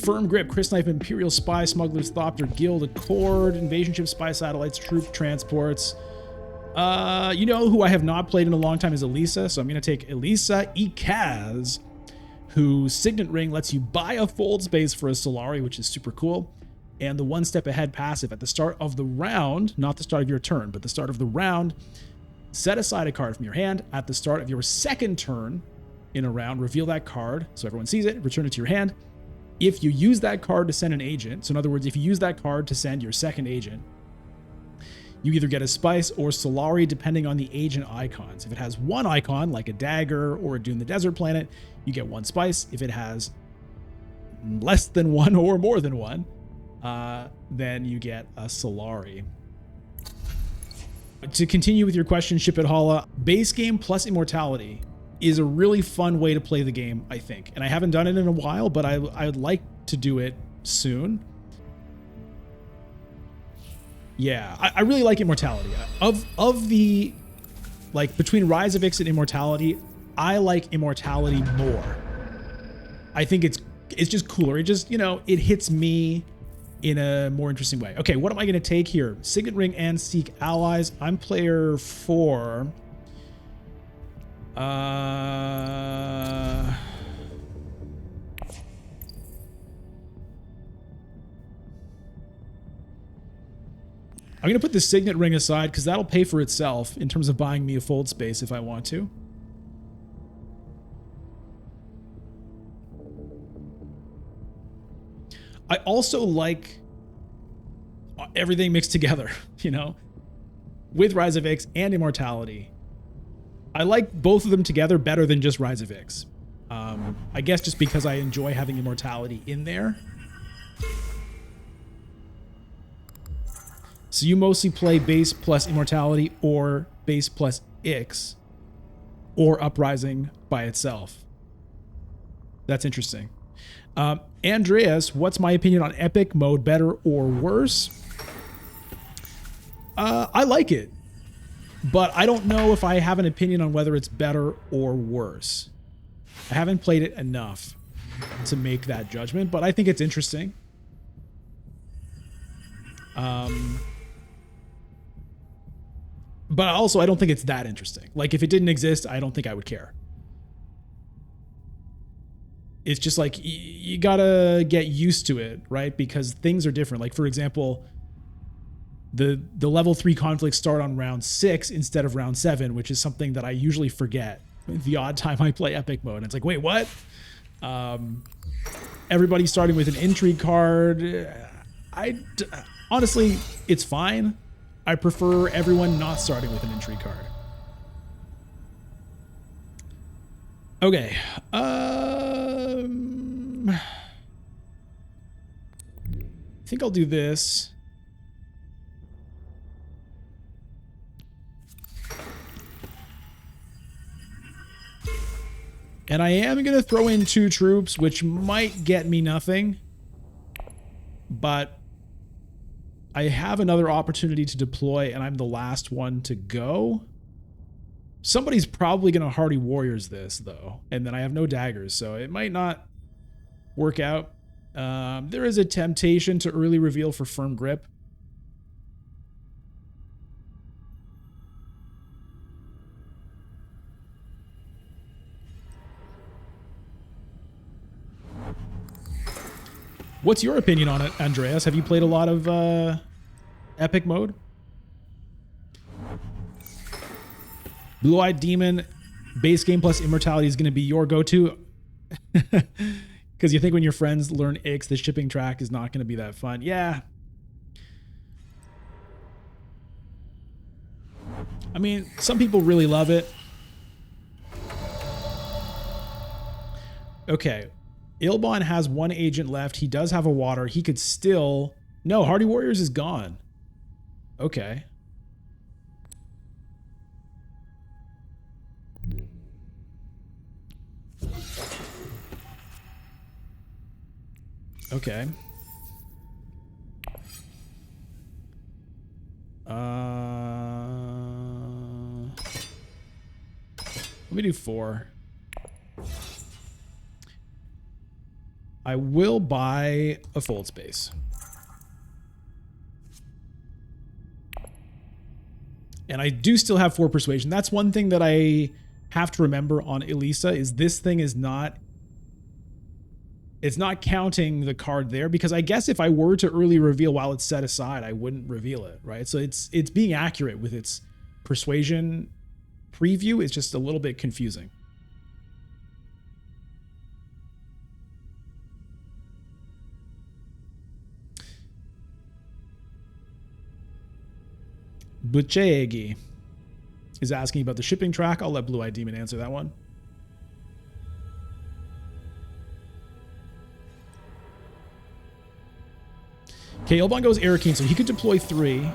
Firm Grip, Chris Knife, Imperial Spy, Smugglers, Thopter, Guild, Accord, Invasion Ship, Spy Satellites, Troop Transports. You know who I have not played in a long time is Ilesa, so I'm going to take Ilesa Ecaz, whose Signet Ring lets you buy a fold space for a Solari, which is super cool. And the one step ahead passive at the start of the round, not the start of your turn, but the start of the round, set aside a card from your hand. At the start of your second turn in a round, reveal that card so everyone sees it, return it to your hand. If you use that card to send an agent, so in other words, if you use that card to send your second agent, you either get a Spice or Solari depending on the agent icons. If it has one icon, like a dagger or a Dune the Desert Planet, you get one Spice. If it has less than one or more than one, then you get a Solari. To continue with your question, Ship It Holla, base game plus immortality is a really fun way to play the game, I think. And I haven't done it in a while, but I would like to do it soon. Yeah, I really like immortality. Of the, like, between Rise of Ix and immortality, I like immortality more. I think it's just cooler. It just, you know, it hits me in a more interesting way. Okay, what am I going to take here? Signet Ring and Seek Allies. I'm player 4. I'm going to put the Signet Ring aside because that'll pay for itself in terms of buying me a fold space if I want to. I also like everything mixed together, you know, with Rise of Ix and Immortality. I like both of them together better than just Rise of Ix. I guess just because I enjoy having Immortality in there. So you mostly play base plus Immortality or base plus Ix or Uprising by itself. That's interesting. Andreas, what's my opinion on Epic mode, better or worse? I like it, but I don't know if I have an opinion on whether it's better or worse. I haven't played it enough to make that judgment, but I think it's interesting. But also, I don't think it's that interesting. Like, if it didn't exist, I don't think I would care. It's just like, you gotta get used to it, right? Because things are different. Like, for example, the level 3 conflicts start on round 6 instead of round 7, which is something that I usually forget the odd time I play Epic mode. And it's like, wait, what? Everybody's starting with an intrigue card. Honestly, it's fine. I prefer everyone not starting with an intrigue card. Okay. I think I'll do this. And I am going to throw in 2 troops, which might get me nothing. But I have another opportunity to deploy, and I'm the last one to go. Somebody's probably going to Hardy Warriors this, though. And then I have no daggers, so it might not work out. There is a temptation to early reveal for Firm Grip. What's your opinion on it, Andreas? Have you played a lot of Epic mode? Blue-Eyed Demon, base game plus Immortality is going to be your go-to. Because you think when your friends learn Ix, the shipping track is not going to be that fun. Yeah. I mean, some people really love it. Okay. Ilbon has 1 agent left. He does have a water. He could still... No, Hardy Warriors is gone. Okay. Okay. Let me do 4. I will buy a fold space. And I do still have 4 persuasion. That's one thing that I have to remember on Ilesa is this thing is not, it's not counting the card there, because I guess if I were to early reveal while it's set aside, I wouldn't reveal it, right? So it's being accurate with its persuasion preview. It's just a little bit confusing. Buchegi is asking about the shipping track. I'll let Blue Eye Demon answer that one. Okay, Ilbon goes Arakeen, so he could deploy 3.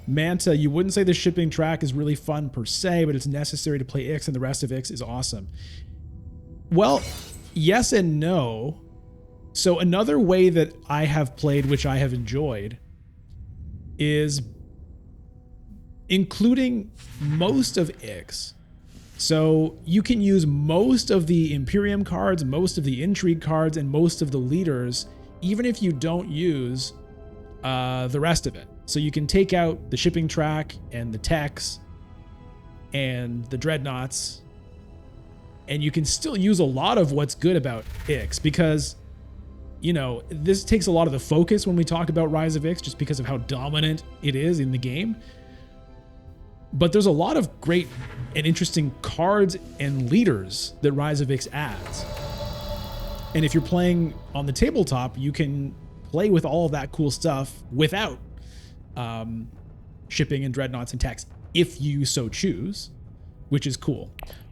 Manta, you wouldn't say the shipping track is really fun per se, but it's necessary to play Ix, and the rest of Ix is awesome. Well, yes and no. So another way that I have played, which I have enjoyed, is including most of Ix. So you can use most of the Imperium cards, most of the Intrigue cards, and most of the leaders, even if you don't use the rest of it. So you can take out the shipping track and the techs and the dreadnoughts, and you can still use a lot of what's good about Ix, because, you know, this takes a lot of the focus when we talk about Rise of Ix, just because of how dominant it is in the game. But there's a lot of great and interesting cards and leaders that Rise of Ix adds. And if you're playing on the tabletop, you can play with all of that cool stuff without shipping and dreadnoughts and techs, if you so choose, which is cool.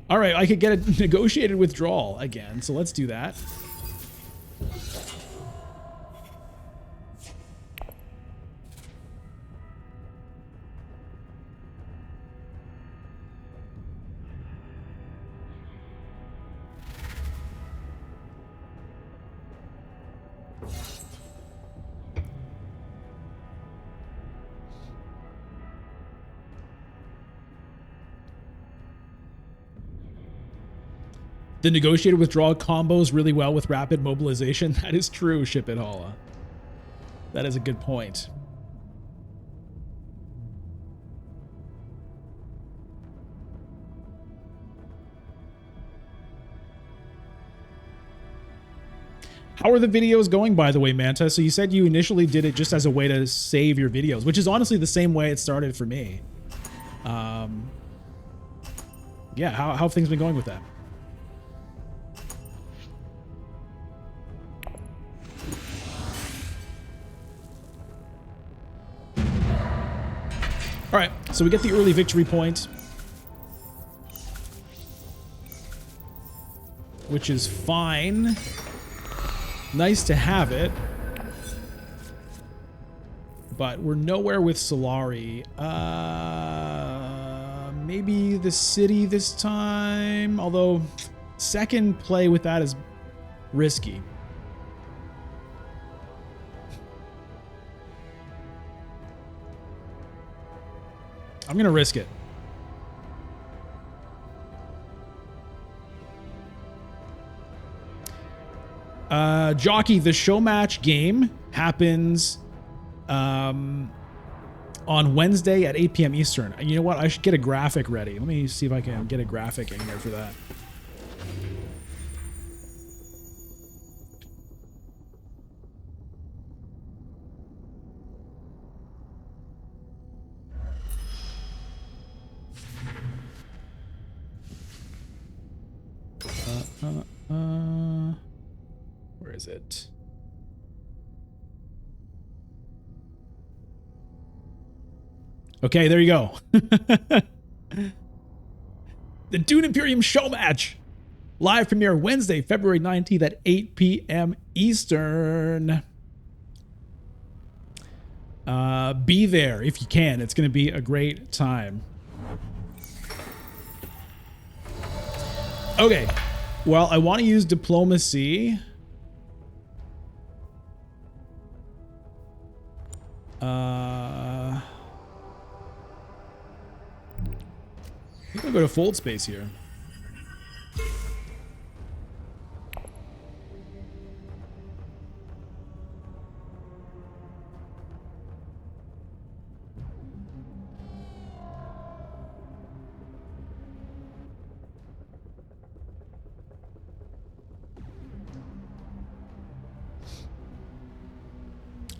All right, I could get a negotiated withdrawal again, so let's do that. The negotiated withdrawal combos really well with rapid mobilization. That is true, Ship It Holla. That is a good point. How are the videos going, by the way, Manta? So you said you initially did it just as a way to save your videos, which is honestly the same way it started for me. Yeah, how have things been going with that? All right, so we get the early victory point, which is fine. Nice to have it. But we're nowhere with Solari. Maybe the city this time, although second play with that is risky. I'm gonna risk it. Jockey, the Showmatch game happens on Wednesday at 8 p.m. Eastern. And you know what? I should get a graphic ready. Let me see if I can get a graphic in here for that. Where is it? Okay, there you go. The Dune Imperium Showmatch. Live premiere Wednesday, February 19th at 8 p.m. Eastern. Be there if you can. It's going to be a great time. Okay. Well, I want to use diplomacy. I think gonna go to fold space here.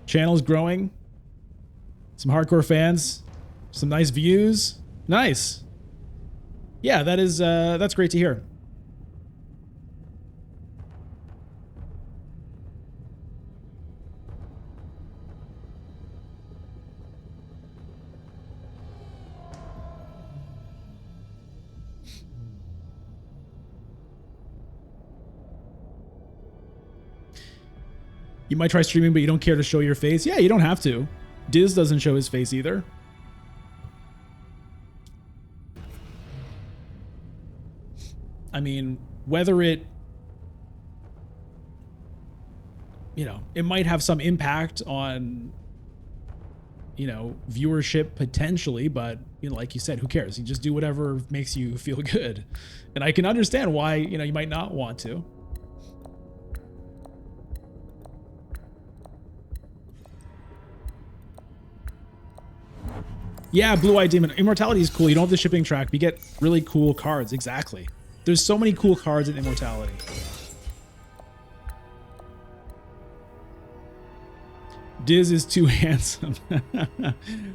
Channel's growing. Some hardcore fans. Some nice views. Nice. Yeah, that's great to hear. You might try streaming, but you don't care to show your face. Yeah, you don't have to. Diz doesn't show his face either. I mean, whether it, you know, it might have some impact on, you know, viewership potentially, but, you know, like you said, who cares? You just do whatever makes you feel good. And I can understand why, you know, you might not want to. Yeah, Blue-Eyed Demon. Immortality is cool. You don't have the shipping track, but you get really cool cards. Exactly. There's so many cool cards in Immortality. Diz is too handsome.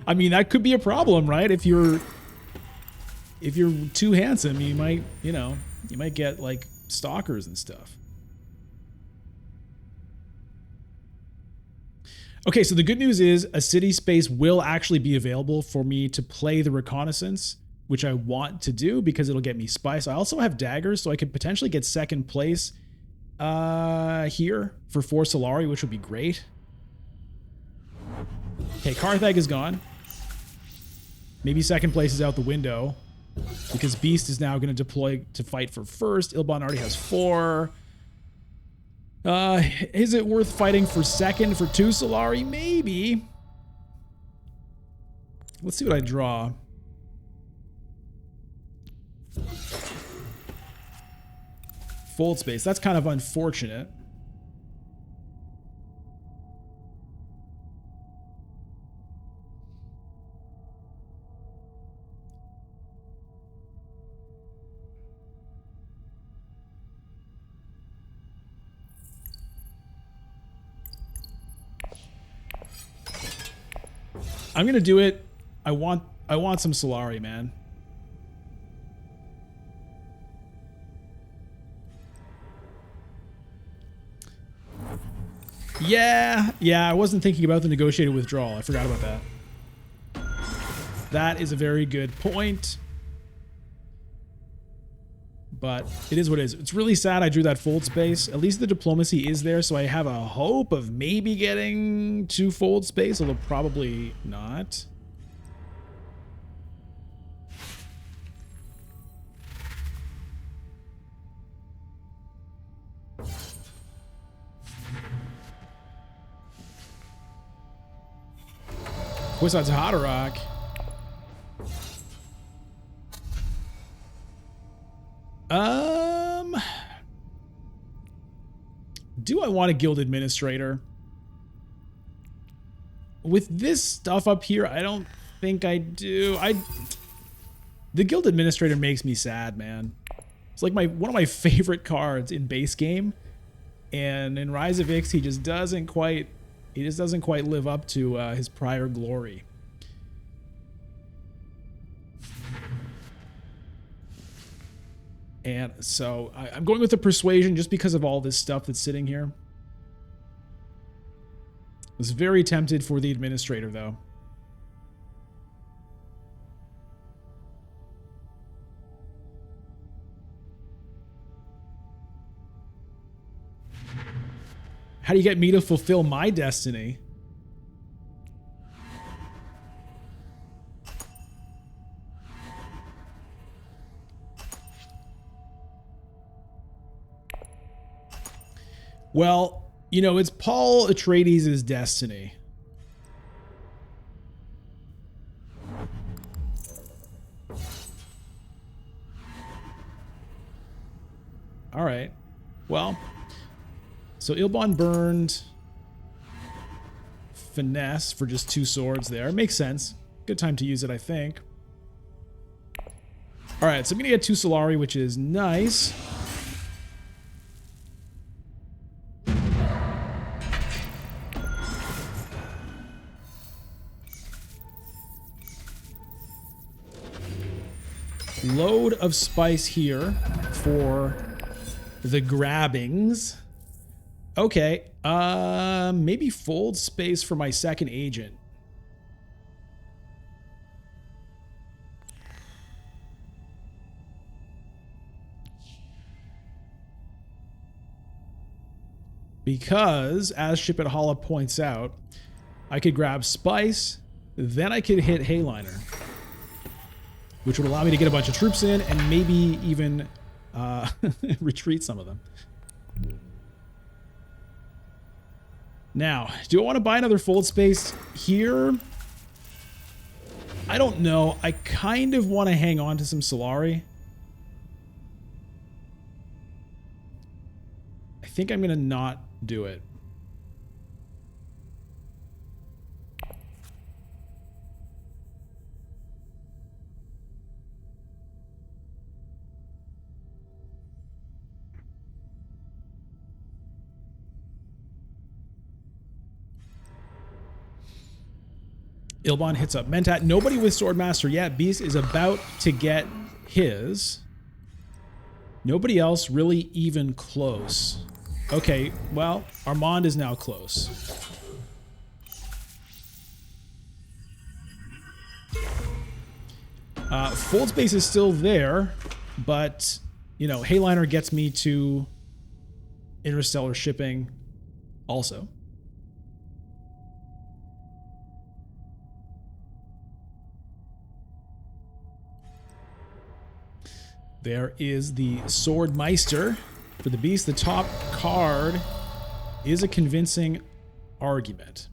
I mean, that could be a problem, right? If you're too handsome, you might, you know, you might get like stalkers and stuff. Okay, so the good news is a city space will actually be available for me to play the reconnaissance, which I want to do because it'll get me spice. I also have daggers, so I could potentially get second place here for 4 Solari, which would be great. Okay, Carthag is gone. Maybe second place is out the window because Beast is now going to deploy to fight for first. Ilban already has 4. Is it worth fighting for second for 2 Solari? Maybe. Let's see what I draw. Fold space. That's kind of unfortunate. I'm gonna do it. I want some Solari, man. Yeah, I wasn't thinking about the negotiated withdrawal. I forgot about that. That is a very good point. But it is what it is. It's really sad I drew that fold space. At least the diplomacy is there, so I have a hope of maybe getting 2 fold space, although probably not. Kwisatz Haderach. Do I want a guild administrator? With this stuff up here, I don't think I do. The guild administrator makes me sad, man. It's like one of my favorite cards in base game, and in Rise of Ix, he just doesn't quite live up to his prior glory. And so I'm going with the persuasion just because of all this stuff that's sitting here. I was very tempted for the administrator, though. How do you get me to fulfill my destiny? Well, you know, it's Paul Atreides' destiny. All right. Well, so Ilbon burned Finesse for just 2 swords there. Makes sense. Good time to use it, I think. All right, so I'm going to get 2 Solari, which is nice. Load of spice here for the grabbings. Okay, maybe fold space for my second agent. Because, as Ship It Holla points out, I could grab spice, then I could hit Hayliner, which would allow me to get a bunch of troops in and maybe even retreat some of them. Now, do I want to buy another fold space here? I don't know. I kind of want to hang on to some Solari. I think I'm going to not do it. Ilbon hits up Mentat. Nobody with Swordmaster yet. Beast is about to get his. Nobody else really even close. Okay, well, Armand is now close. Fold space is still there, but, you know, Hayliner gets me to interstellar shipping also. There is the Swordmeister for the Beast. The top card is a convincing argument.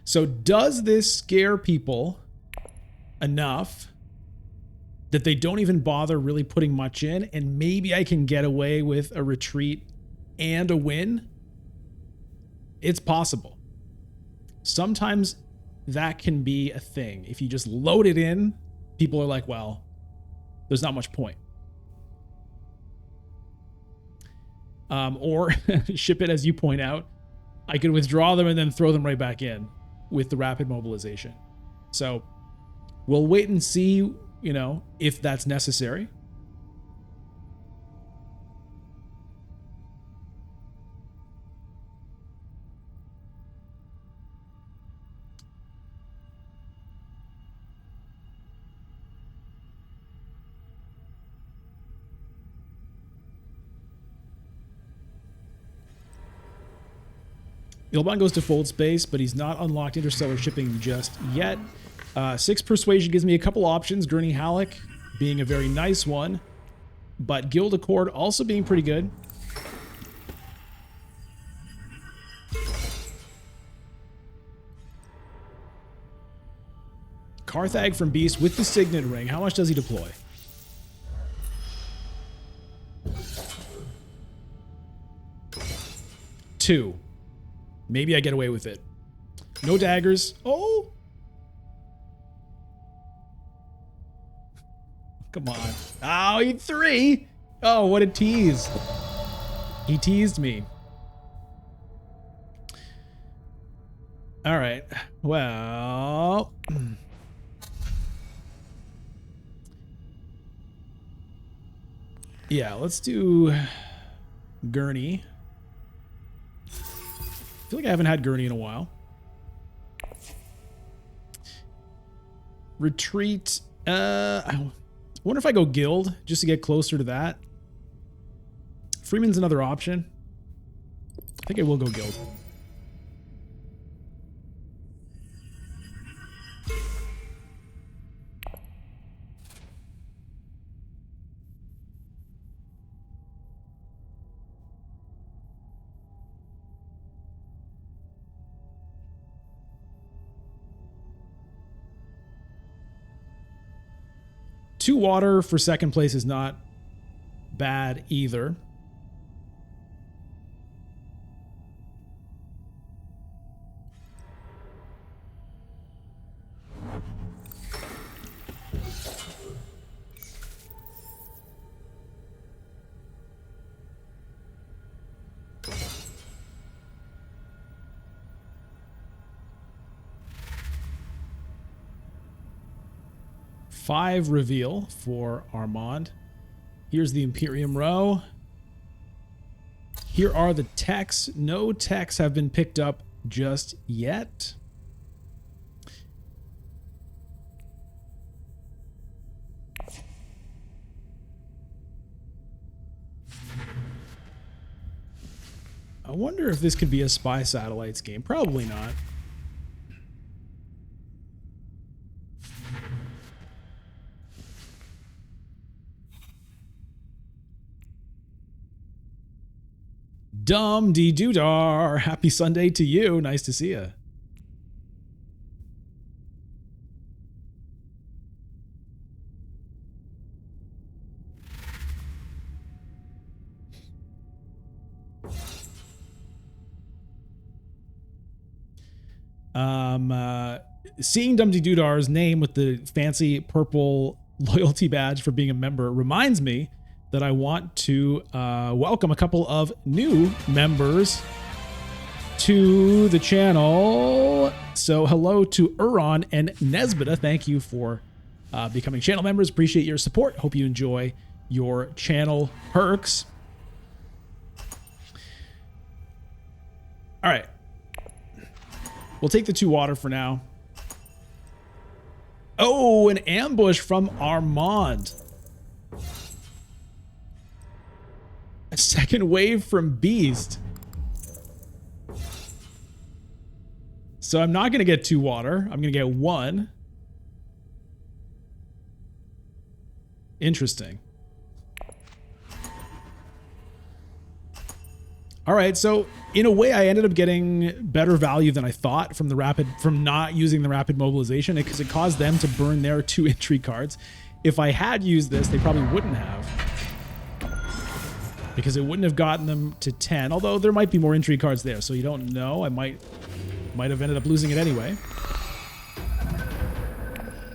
So does this scare people enough that they don't even bother really putting much in, and maybe I can get away with a retreat and a win? It's possible. Sometimes that can be a thing. If you just load it in, people are like, well, there's not much point. Or ship it, as you point out. I could withdraw them and then throw them right back in with the rapid mobilization. So we'll wait and see, you know, if that's necessary. Ilbon goes to fold space, but he's not unlocked interstellar shipping just yet. 6 persuasion gives me a couple options. Gurney Halleck being a very nice one, but Guild Accord also being pretty good. Carthag from Beast with the Signet Ring. How much does he deploy? Two. Maybe I get away with it. No daggers. Oh! Come on. Oh, he 3! Oh, what a tease. He teased me. All right. Well... yeah, let's do Gurney. I feel like I haven't had Gurney in a while. Retreat. I wonder if I go Guild just to get closer to that. Freeman's another option. I think I will go Guild. 2 water for second place is not bad either. Five reveal for Armand. Here's the Imperium row. Here are the techs. No techs have been picked up just yet. I wonder if this could be a Spy Satellites game. Probably not. Dum dee doodar. Happy Sunday to you. Nice to see you. Seeing Dum dee doodar's name with the fancy purple loyalty badge for being a member reminds me that I want to welcome a couple of new members to the channel. So hello to Uron and Nesbita. Thank you for becoming channel members. Appreciate your support. Hope you enjoy your channel perks. All right. We'll take the 2 water for now. Oh, an ambush from Armand. A second wave from Beast. So I'm not going to get 2 water. I'm going to get 1. Interesting. All right, so in a way, I ended up getting better value than I thought from not using the rapid mobilization, because it caused them to burn their 2 intrigue cards. If I had used this, they probably wouldn't have, because it wouldn't have gotten them to 10. Although there might be more intrigue cards there, so you don't know. I might have ended up losing it anyway.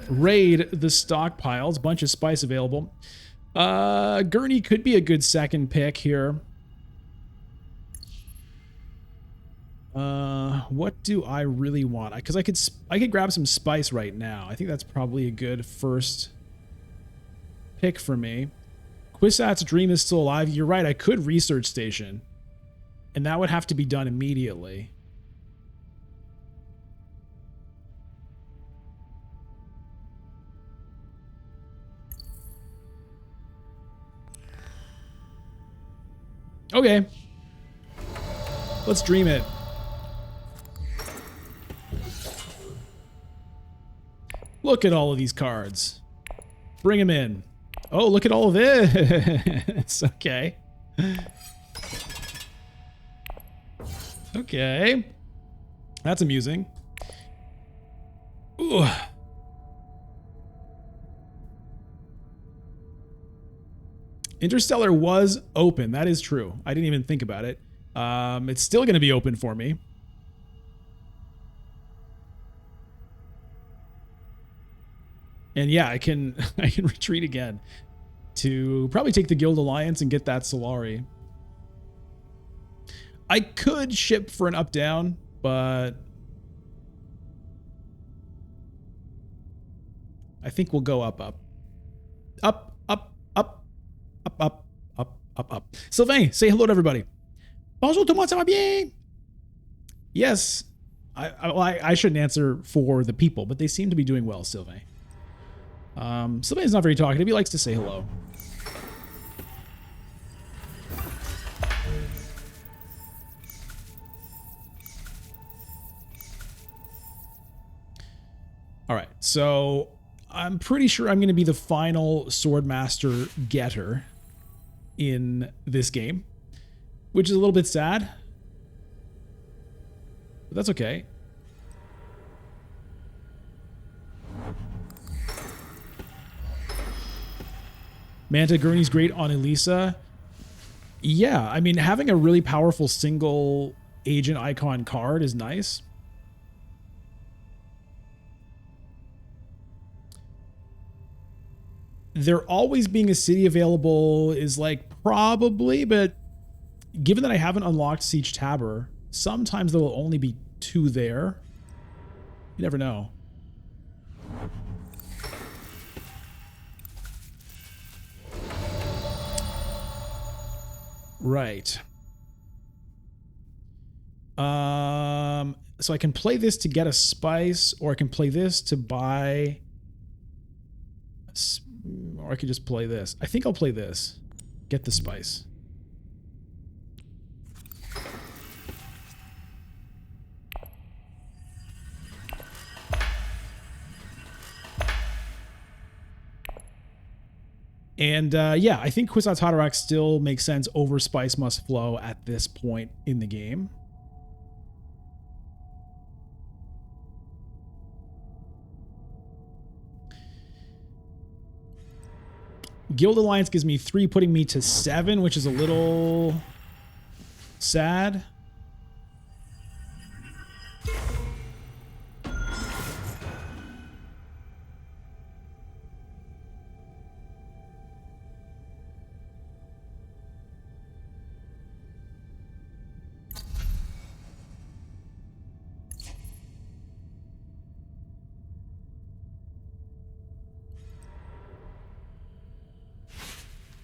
Raid the stockpiles. Bunch of spice available. Gurney could be a good second pick here. What do I really want? Because I could grab some spice right now. I think that's probably a good first pick for me. Quissat's dream is still alive. You're right. I could research station, and that would have to be done immediately. Okay. Let's dream it. Look at all of these cards. Bring them in. Oh, look at all of this. Okay. Okay. That's amusing. Ooh. Interstellar was open. That is true. I didn't even think about it. It's still going to be open for me. And yeah, I can retreat again to probably take the Guild Alliance and get that Solari. I could ship for an up-down, but I think we'll go up. Up. Sylvain, say hello to everybody. Bonjour tout le monde, ça va bien? Yes. I shouldn't answer for the people, but they seem to be doing well, Sylvain. Sylvain's not very talkative. He likes to say hello. All right, so I'm pretty sure I'm going to be the final Swordmaster getter in this game, which is a little bit sad, but that's okay. Manta Gurney's great on Ilesa. Yeah, I mean, having a really powerful single agent icon card is nice. There always being a city available is like probably, but given that I haven't unlocked Siege Tabor, sometimes there will only be 2 there. You never know. Right. So I can play this to get a spice, or I can play this to buy, or I could just play this. I think I'll play this. Get the spice. And yeah, I think Kwisatz Haderach still makes sense over Spice Must Flow at this point in the game. Guild Alliance gives me 3, putting me to 7, which is a little sad.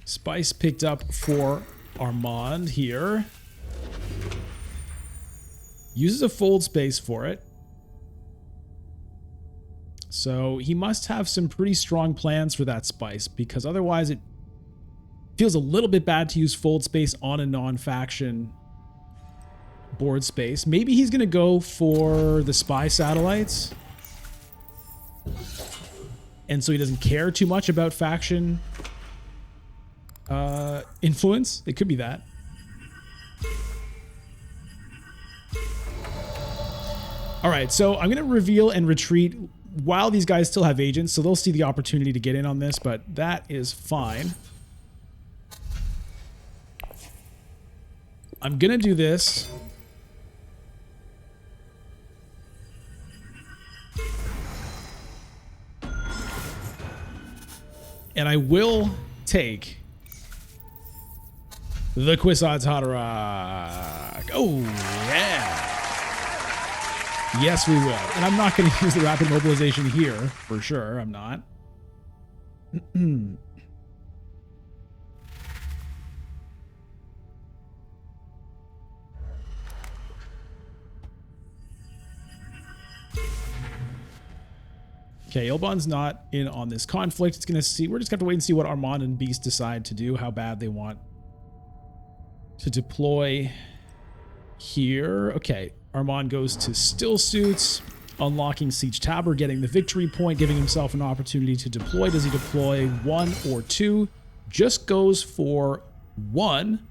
Spice picked up for Armand here. Uses a fold space for it. So he must have some pretty strong plans for that spice, because otherwise it feels a little bit bad to use fold space on a non-faction board space. Maybe he's going to go for the spy satellites. And so he doesn't care too much about faction influence. It could be that. All right, so I'm going to reveal and retreat while these guys still have agents, so they'll see the opportunity to get in on this, but that is fine. I'm going to do this. And I will take the Kwisatz Haderach. Oh, yeah. Yes, we will. And I'm not going to use the rapid mobilization here, for sure. I'm not. Okay, Ilbon's not in on this conflict. It's gonna see. We're just gonna have to wait and see what Armand and Beast decide to do, how bad they want to deploy here. Okay, Armand goes to Still Suits, unlocking Siege Tabor, getting the victory point, giving himself an opportunity to deploy. Does he deploy 1 or 2? Just goes for 1.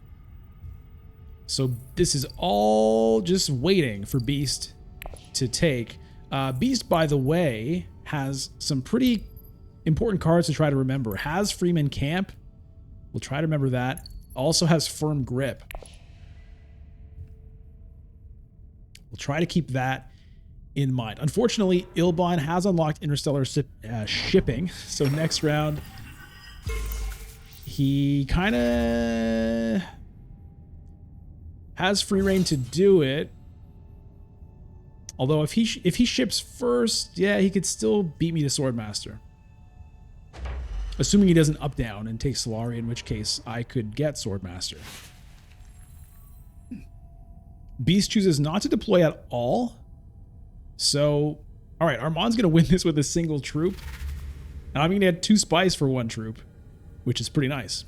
So this is all just waiting for Beast to take. Beast, by the way, has some pretty important cards to try to remember. Has Freeman Camp. We'll try to remember that. Also has Firm Grip. We'll try to keep that in mind. Unfortunately, Ilbon has unlocked Interstellar Shipping. So next round, he kind of has free reign to do it. Although if he ships first, yeah, he could still beat me to Swordmaster. Assuming he doesn't up down and take Solari, in which case I could get Swordmaster. Beast chooses not to deploy at all. So, all right, Armand's going to win this with a single troop. And I'm going to get 2 spies for 1 troop, which is pretty nice.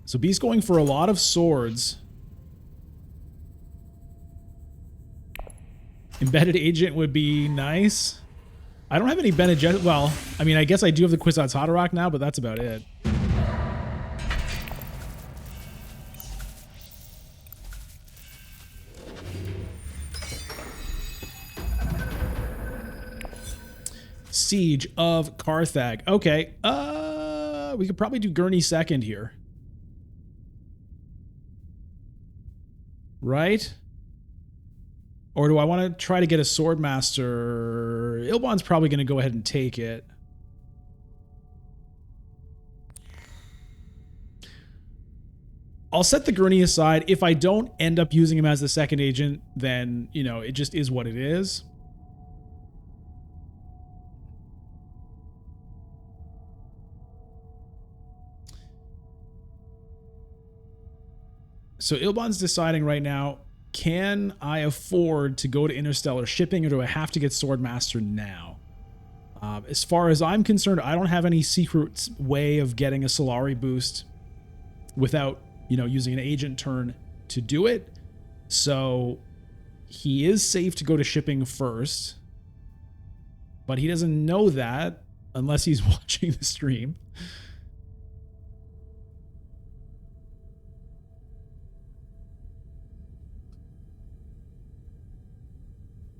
So Beast going for a lot of swords. Embedded Agent would be nice. I don't have any Bene Gesserit. Well, I mean, I guess I do have the Kwisatz Haderach now, but that's about it. Siege of Carthag. Okay. We could probably do Gurney second here. Right? Or do I want to try to get a Swordmaster? Ilbon's probably going to go ahead and take it. I'll set the Gurney aside. If I don't end up using him as the second agent, then, you know, it just is what it is. So Ilbon's deciding right now, can I afford to go to interstellar shipping, or do I have to get Swordmaster now? As far as I'm concerned, I don't have any secret way of getting a Solari boost without, you know, using an agent turn to do it. So he is safe to go to shipping first, but he doesn't know that unless he's watching the stream.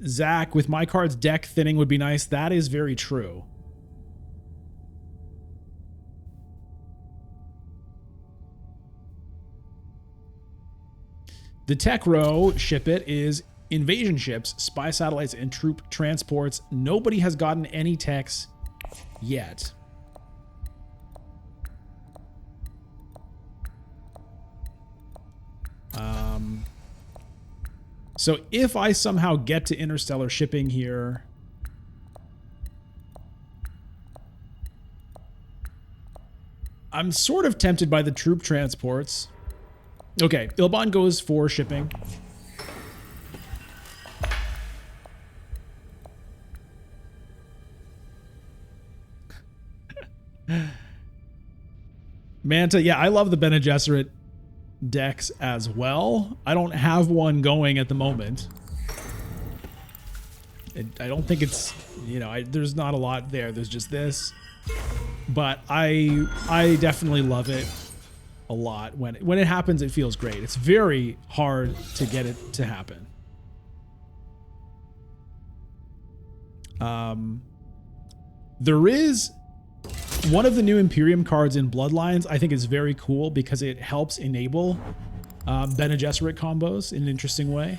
Zach, with my cards, deck thinning would be nice. That is very true. The tech row, ship it, is invasion ships, spy satellites, and troop transports. Nobody has gotten any techs yet. So if I somehow get to interstellar shipping here, I'm sort of tempted by the troop transports. Okay, Ilbon goes for shipping. Manta, yeah, I love the Bene Gesserit decks as well. I don't have one going at the moment. I don't think it's, you know, there's not a lot there. There's just this. But I definitely love it a lot. When it happens, it feels great. It's very hard to get it to happen. There is one of the new Imperium cards in Bloodlines. I think is very cool because it helps enable Bene Gesserit combos in an interesting way.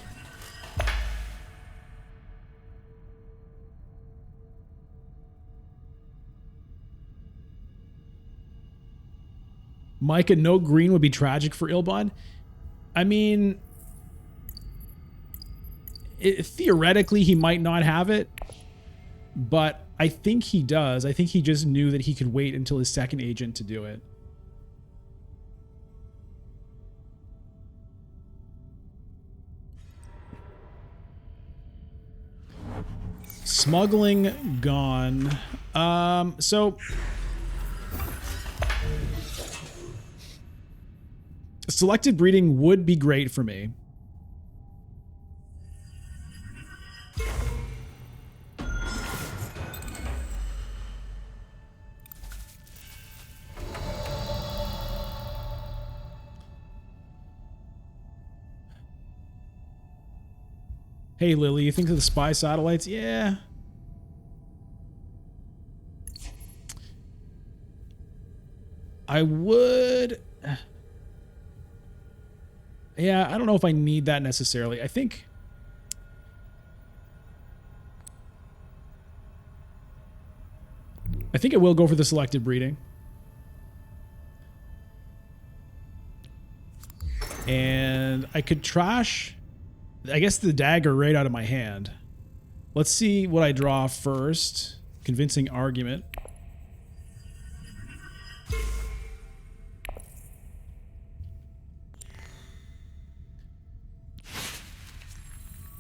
Micah, no green would be tragic for Ilbon. I mean, theoretically, he might not have it, but I think he does. I think he just knew that he could wait until his second agent to do it. Smuggling gone. So selected breeding would be great for me. Hey, Lily, you think of the spy satellites? Yeah. I would... Yeah, I don't know if I need that necessarily. I think... I will go for the selective breeding. And I could trash... I guess the dagger right out of my hand. Let's see what I draw first. Convincing argument.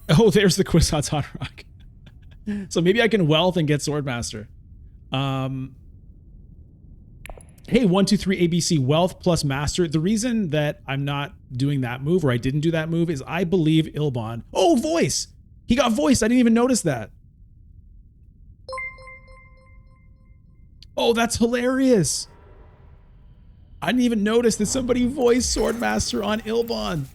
Oh, there's the Kwisatz Haderach. So maybe I can wealth and get Swordmaster. Hey, 1, 2, 3 ABC wealth plus master. The reason that I'm not doing that move, or I didn't do that move, is I believe Ilbon. Oh, voice! He got voice. I didn't even notice that. Oh, that's hilarious. I didn't even notice that somebody voiced Swordmaster on Ilbon.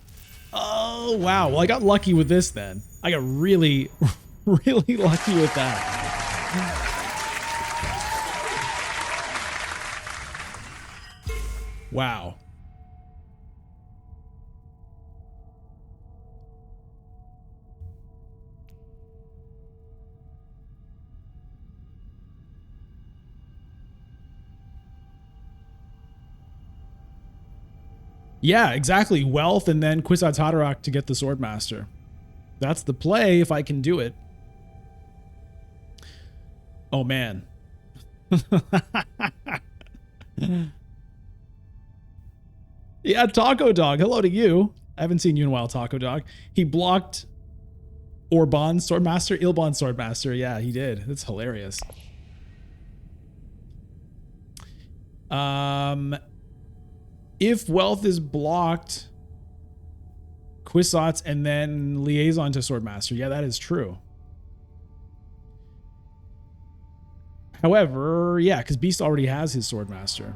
Oh, wow. Well, I got lucky with this then. I got really, really lucky with that. Wow. Yeah, exactly. Wealth and then Kwisatz Haderach to get the Swordmaster. That's the play if I can do it. Oh, man. Yeah, Taco Dog. Hello to you. I haven't seen you in a while, Taco Dog. He blocked Orban Swordmaster, Ilbon Swordmaster. Yeah, he did. That's hilarious. If Wealth is blocked, Kwisatz and then Liaison to Swordmaster. Yeah, that is true. However, yeah, because Beast already has his Swordmaster.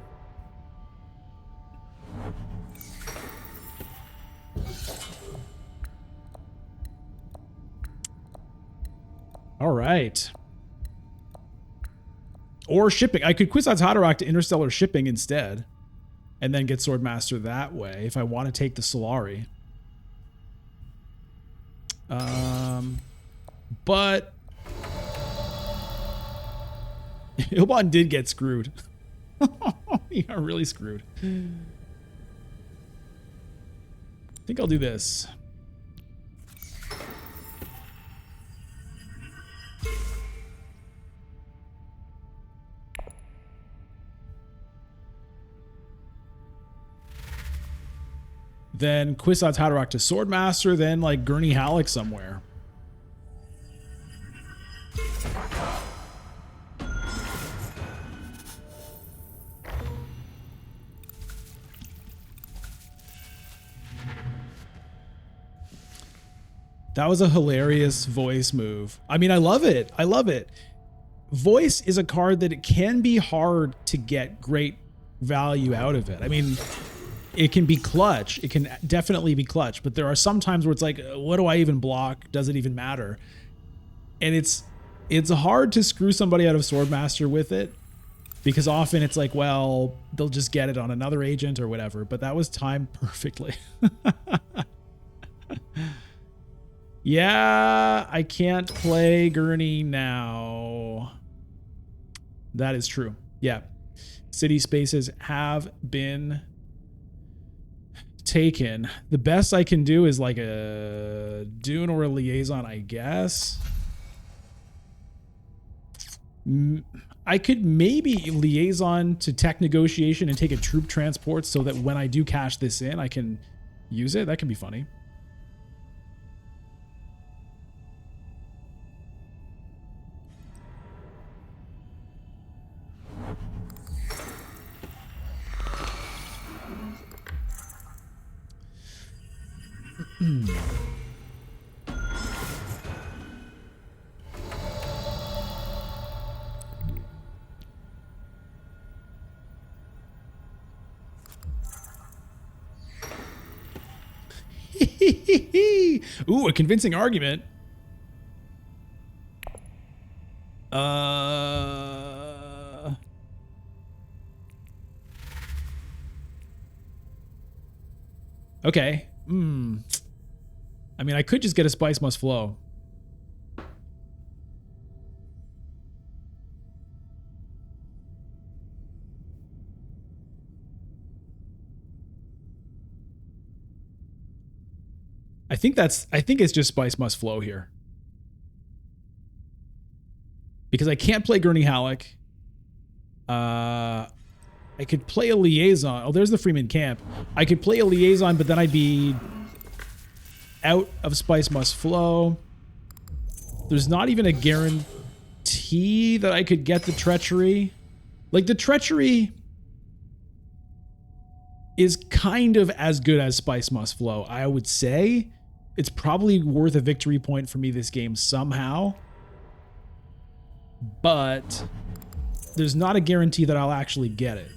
All right. Or shipping. I could Kwisatz Haderach to Interstellar Shipping instead. And then get Swordmaster that way if I want to take the Solari. But Ilbon did get screwed. He got really screwed. I think I'll do this. Then Kwisatz Haderach to Swordmaster, then like Gurney Halleck somewhere. That was a hilarious voice move. I mean, I love it. I love it. Voice is a card that it can be hard to get great value out of it. I mean, it can be clutch. It can definitely be clutch, but there are some times where it's like, what do I even block? Does it even matter? And it's hard to screw somebody out of Swordmaster with it because often it's like, well, they'll just get it on another agent or whatever, but that was timed perfectly. Yeah, I can't play Gurney now. That is true. Yeah. City spaces have been taken. The best I can do is like a Dune or a Liaison, I guess. I could maybe Liaison to tech negotiation and take a troop transport so that when I do cash this in, I can use it. That could be funny. Ooh, a convincing argument. Okay. I mean, I could just get a Spice Must Flow. I think it's just Spice Must Flow here. Because I can't play Gurney Halleck. I could play a Liaison. Oh, there's the Freeman Camp. I could play a Liaison, but then I'd be out of Spice Must Flow. There's not even a guarantee that I could get the Treachery. Like, the Treachery is kind of as good as Spice Must Flow. I would say it's probably worth a victory point for me this game somehow. But there's not a guarantee that I'll actually get it.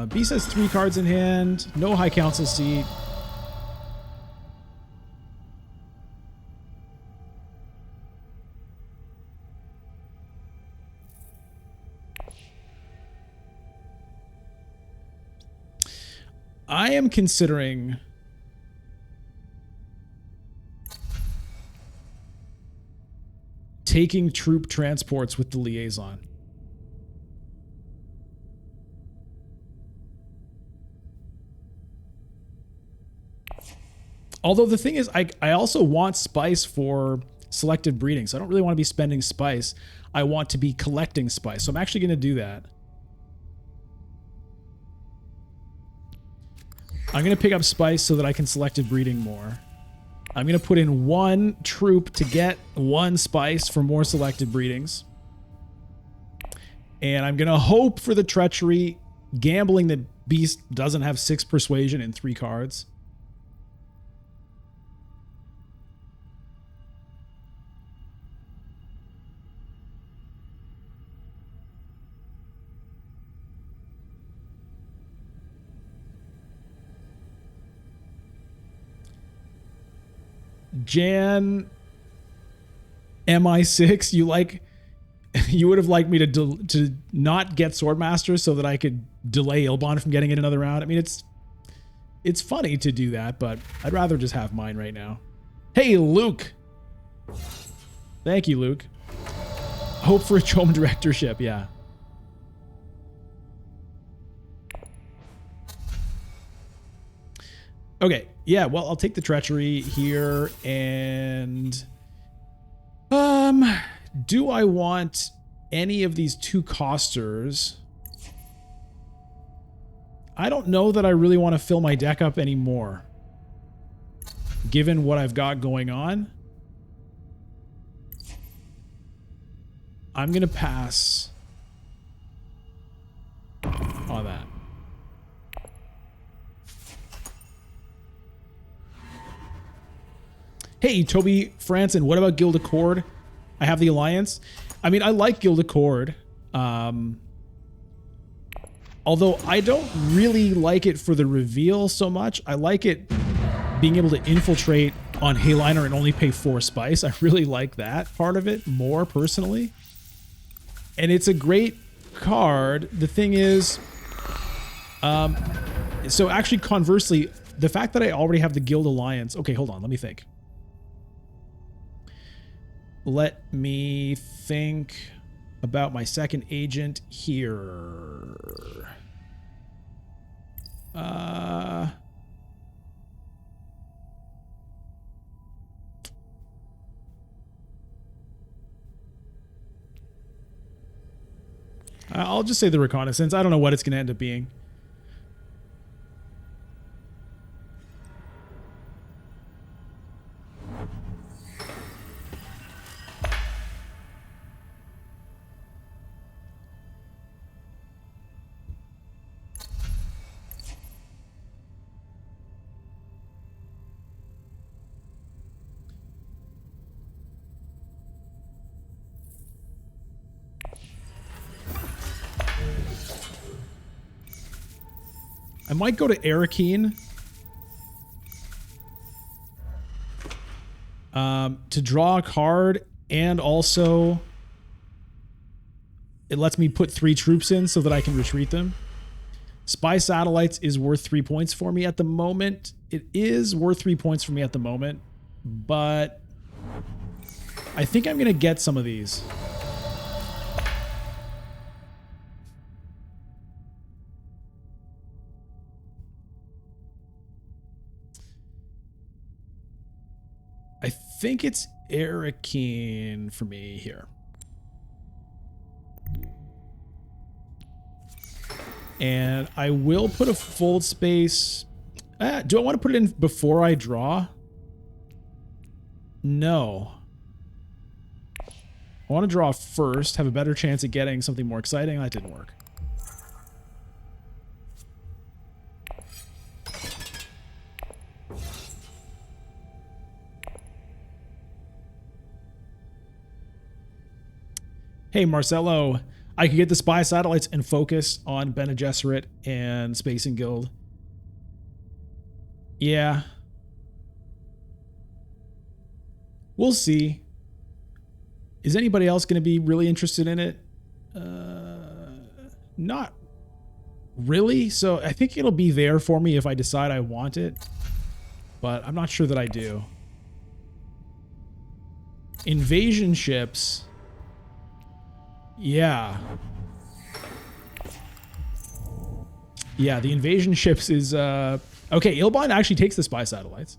Beast has 3 cards in hand. No High Council seat. I am considering taking troop transports with the liaison. Although the thing is, I also want spice for selective breeding, so I don't really want to be spending spice. I want to be collecting spice, so I'm actually going to do that. I'm going to pick up spice so that I can selective breeding more. I'm going to put in 1 troop to get 1 spice for more selective breedings. And I'm going to hope for the treachery, gambling that Beast doesn't have 6 persuasion and 3 cards. Jan MI6, you would have liked me to not get Swordmaster so that I could delay Ilbon from getting in another round. I mean, it's funny to do that, but I'd rather just have mine right now. Hey, Luke. Thank you, Luke. Hope for a Chom directorship, yeah. Okay, yeah, well, I'll take the treachery here, and do I want any of these 2 costers? I don't know that I really want to fill my deck up anymore, given what I've got going on. I'm gonna pass on that. Hey, Toby Franson, what about Guild Accord? I have the Alliance. I mean, I like Guild Accord. Although I don't really like it for the reveal so much. I like it being able to infiltrate on Hayliner and only pay 4 spice. I really like that part of it more personally. And it's a great card. The thing is, so actually conversely, the fact that I already have the Guild Alliance. Okay, hold on. Let me think. Let me think about my second agent here. I'll just say the reconnaissance. I don't know what it's going to end up being. I might go to Arakeen to draw a card, and also it lets me put 3 troops in so that I can retreat them. Spy Satellites is worth 3 points for me at the moment. It is worth 3 points for me at the moment, but I think I'm going to get some of these. I think it's Arakeen for me here. And I will put a fold space. Do I want to put it in before I draw? No. I want to draw first, have a better chance at getting something more exciting. That didn't work. Hey, Marcelo, I could get the spy satellites and focus on Bene Gesserit and Space and Guild. Yeah. We'll see. Is anybody else going to be really interested in it? Not really. So I think it'll be there for me if I decide I want it. But I'm not sure that I do. Invasion ships. Yeah. Yeah, the invasion ships is... Okay, Ilbon actually takes the spy satellites.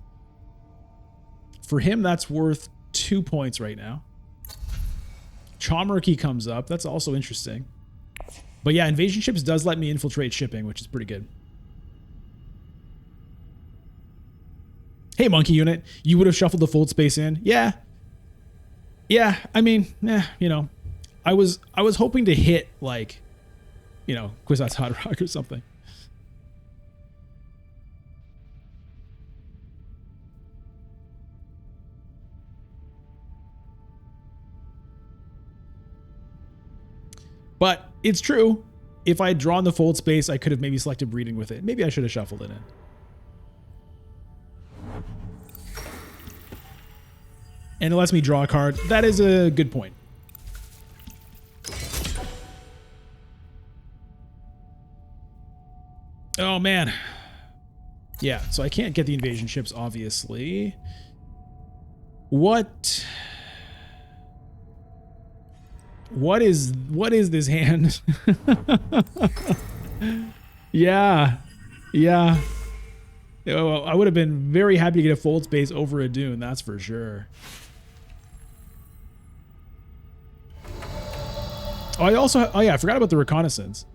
For him, that's worth 2 points right now. Chommerkey comes up. That's also interesting. But yeah, invasion ships does let me infiltrate shipping, which is pretty good. Hey, Monkey Unit, you would have shuffled the fold space in? Yeah. Yeah, I mean, you know, I was hoping to hit, like, you know, Kwisatz Haderach or something. But it's true. If I had drawn the fold space, I could have maybe selected breeding with it. Maybe I should have shuffled it in. And it lets me draw a card. That is a good point. Oh, man. Yeah, so I can't get the invasion ships, obviously. What is this hand? Yeah. Yeah. Oh, I would have been very happy to get a fold space over a Dune, that's for sure. Oh yeah, I forgot about the reconnaissance.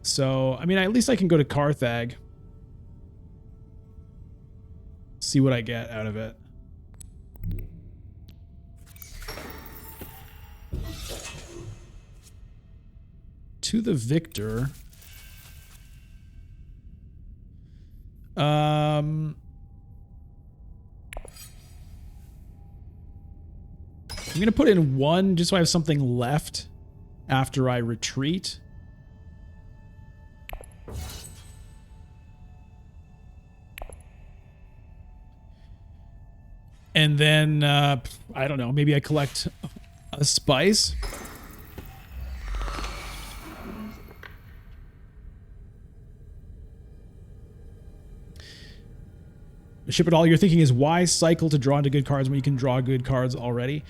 So, I mean, at least I can go to Carthag. See what I get out of it. To the victor. I'm going to put in 1 just so I have something left after I retreat. And then, I don't know, maybe I collect a spice. Ship it all. You're thinking is why cycle to draw into good cards when you can draw good cards already?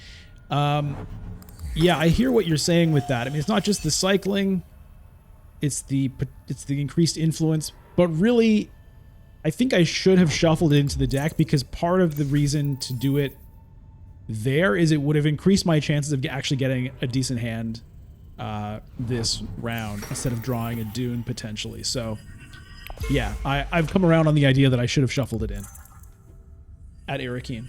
Yeah, I hear what you're saying with that. I mean, it's not just the cycling, it's the increased influence, but really, I think I should have shuffled it into the deck because part of the reason to do it there is it would have increased my chances of actually getting a decent hand this round instead of drawing a Dune potentially. So, yeah, I've come around on the idea that I should have shuffled it in at Arakeen.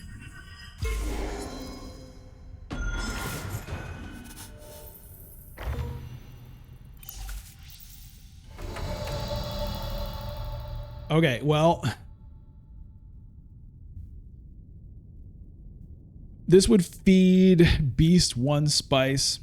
Okay, well, this would feed Beast 1 spice.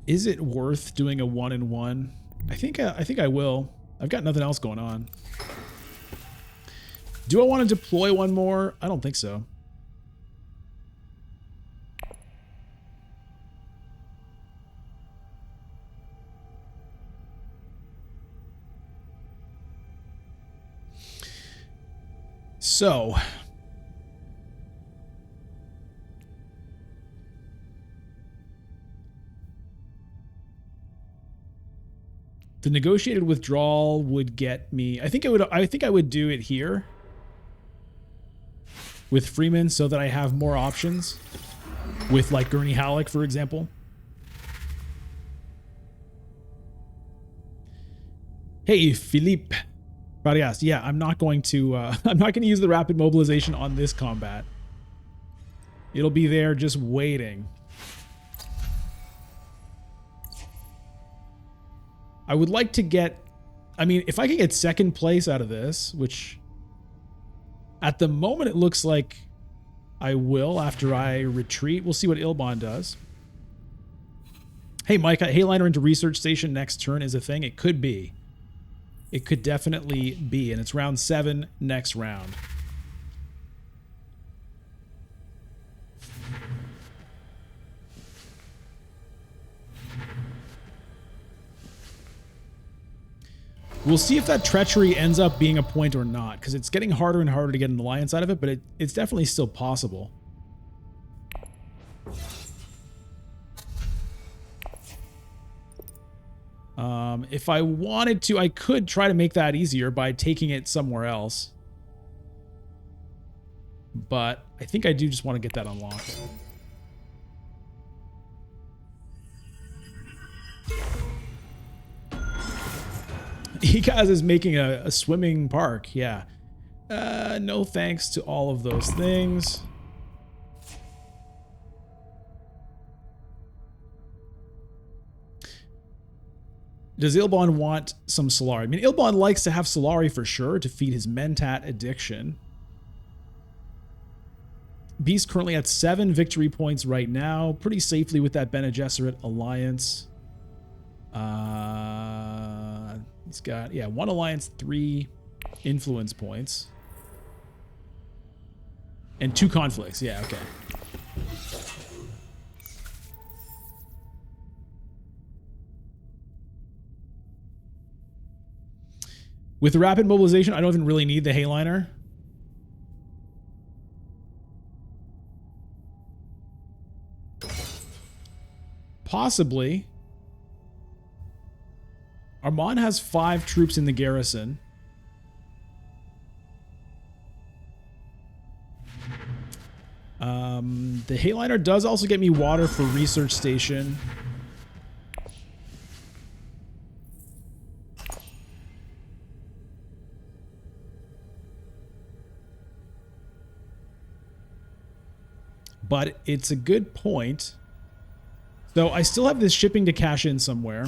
Is it worth doing a 1-in-1? I think I will. I've got nothing else going on. Do I want to deploy one more? I don't think so. So, the negotiated withdrawal would get me. I think I would do it here with Freeman so that I have more options with like Gurney Halleck, for example. Hey, Philippe. But yes, yeah, I'm not going to I'm not going to use the rapid mobilization on this combat. It'll be there just waiting. I would like to get, I mean, if I can get second place out of this, which at the moment it looks like I will after I retreat. We'll see what Ilbon does. Hey, Mike, Hayliner into research station next turn is a thing. It could be. It could definitely be. And it's round 7 next round. We'll see if that treachery ends up being a point or not, because it's getting harder and harder to get an alliance out of it, but it's definitely still possible. If I wanted to, I could try to make that easier by taking it somewhere else. But I think I do just want to get that unlocked. Ecaz is making a swimming park, yeah. No thanks to all of those things. Does Ilbon want some Solari? I mean, Ilbon likes to have Solari for sure to feed his Mentat addiction. Beast currently at 7 victory points right now, pretty safely with that Bene Gesserit alliance. He's got, yeah, 1 alliance, 3 influence points. And 2 conflicts, yeah, okay. With the rapid mobilization, I don't even really need the Hayliner. Possibly. Armand has 5 troops in the garrison. The Hayliner does also get me water for research station. But it's a good point. So I still have this shipping to cash in somewhere.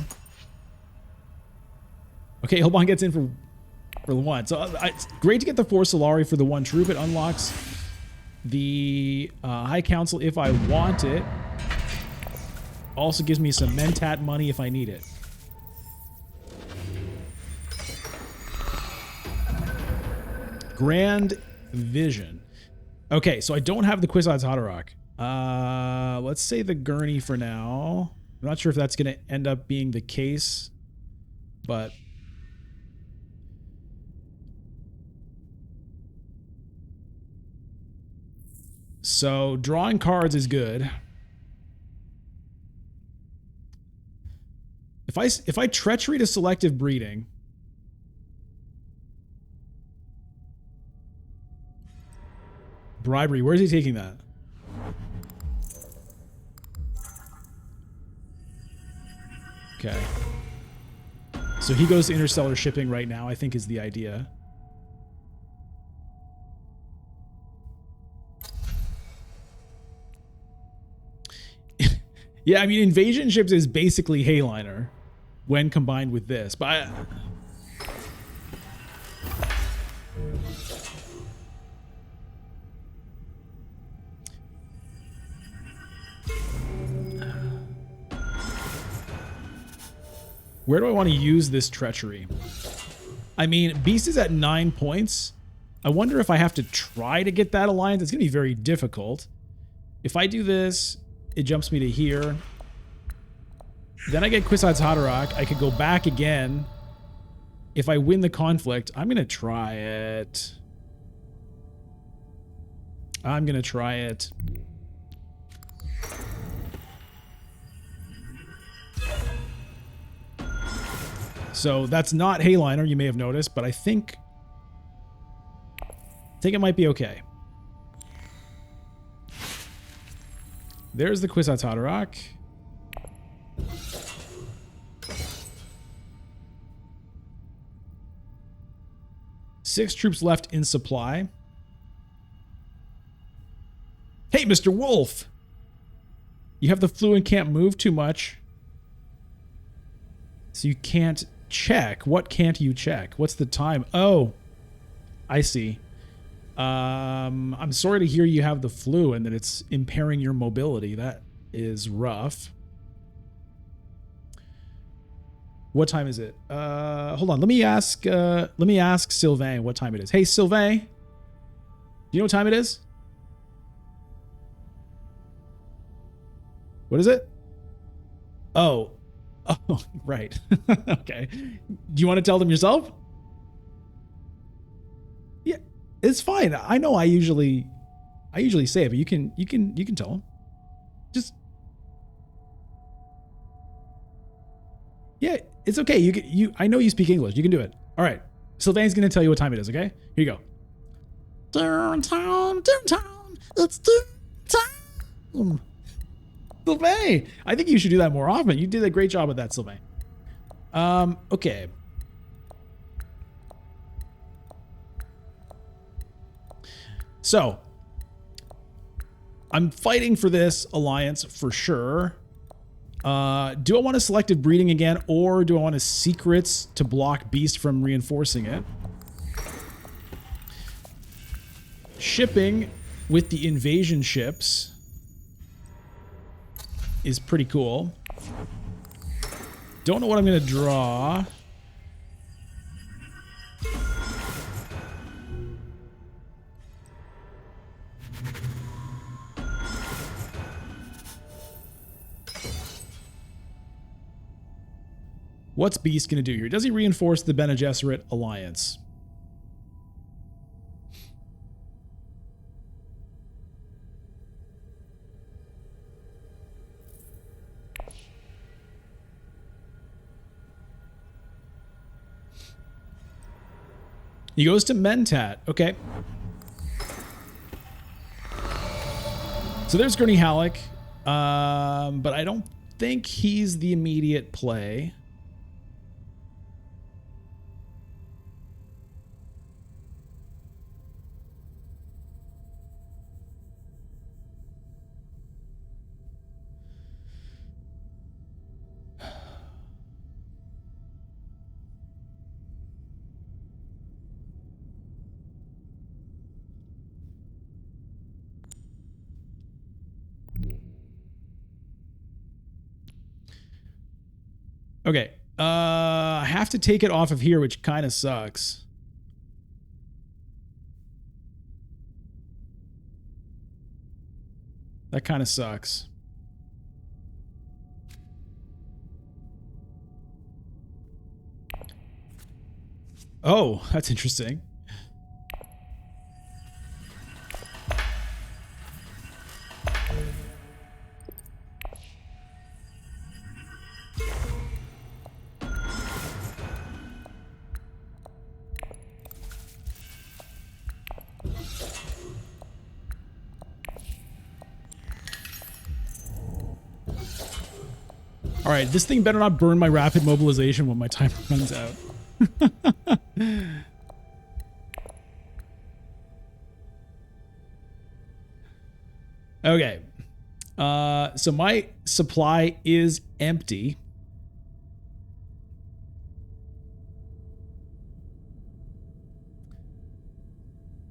Okay, Ilbon gets in for the 1. So it's great to get the 4 Solari for the 1 troop. It unlocks the High Council if I want it. Also gives me some Mentat money if I need it. Grand Vision. Okay, so I don't have the Kwisatz Haderach. Let's say the Gurney for now. I'm not sure if that's going to end up being the case, but so drawing cards is good. If I treachery to selective breeding, bribery, where's he taking that? Okay. So he goes to interstellar shipping right now, I think is the idea. Yeah, I mean, invasion ships is basically Hayliner when combined with this, but where do I want to use this treachery? I mean, Beast is at 9 points. I wonder if I have to try to get that alliance. It's going to be very difficult. If I do this, it jumps me to here. Then I get Kwisatz Haderach. I could go back again. If I win the conflict, I'm going to try it. I'm going to try it. So that's not Hayliner, you may have noticed, but I think it might be okay. There's the Kwisatz Haderach. 6 troops left in supply. Hey, Mr. Wolf! You have the flu and can't move too much. So you can't check. What can't you check? What's the time? Oh, I see. I'm sorry to hear you have the flu and that it's impairing your mobility. That is rough. What time is it? Hold on. Let me ask Sylvain what time it is. Hey, Sylvain. Do you know what time it is? What is it? Oh, right. Okay. Do you want to tell them yourself? Yeah, it's fine. I know I usually say it, but you can tell them. Just yeah, it's okay. I know you speak English. You can do it. All right. Sylvain's going to tell you what time it is, okay? Here you go. Downtown, it's downtown. Sylvain, I think you should do that more often. You did a great job with that, Sylvain. Okay. So, I'm fighting for this alliance for sure. Do I want a selective breeding again, or do I want a secrets to block Beast from reinforcing it? Shipping with the invasion ships is pretty cool. Don't know what I'm going to draw. What's Beast going to do here? Does he reinforce the Bene Gesserit alliance? He goes to Mentat. Okay. So there's Gurney Halleck. But I don't think he's the immediate play. Okay. I have to take it off of here, which kind of sucks. That kind of sucks. Oh, that's interesting. All right, this thing better not burn my rapid mobilization when my timer runs out. Okay. So my supply is empty.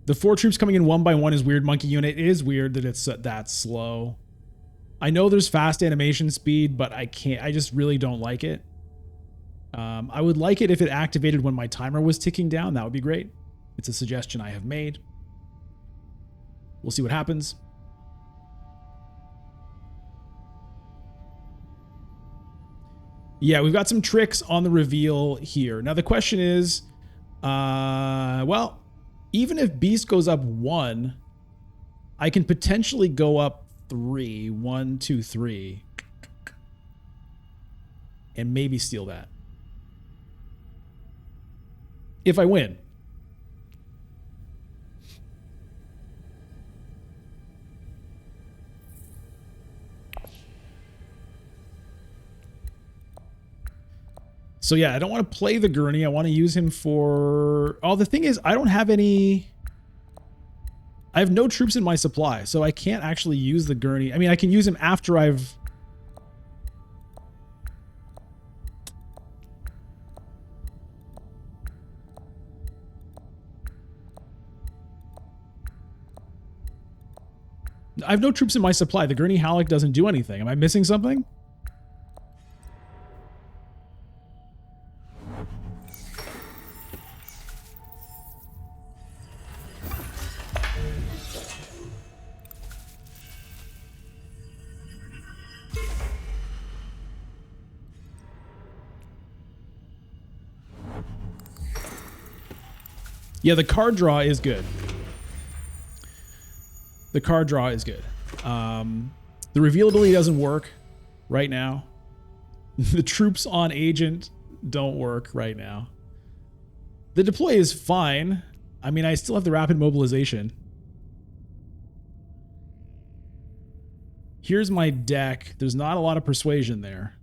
The 4 troops coming in one by one is weird, Monkey Unit. It is weird that it's that slow. I know there's fast animation speed, but I just really don't like it. I would like it if it activated when my timer was ticking down. That would be great. It's a suggestion I have made. We'll see what happens. Yeah, we've got some tricks on the reveal here. Now the question is, well, even if Beast goes up 1, I can potentially go up 3. 1, 2, 3. And maybe steal that. If I win. So yeah, I don't want to play the Gurney. I want to use him for... Oh, the thing is, I don't have any... I have no troops in my supply, so I can't actually use the Gurney. I mean, I can use him after I've... I have no troops in my supply. The Gurney Halleck doesn't do anything. Am I missing something? Yeah, the card draw is good. The card draw is good. The revealability doesn't work right now. The troops on agent don't work right now. The deploy is fine. I mean, I still have the rapid mobilization. Here's my deck. There's not a lot of persuasion there.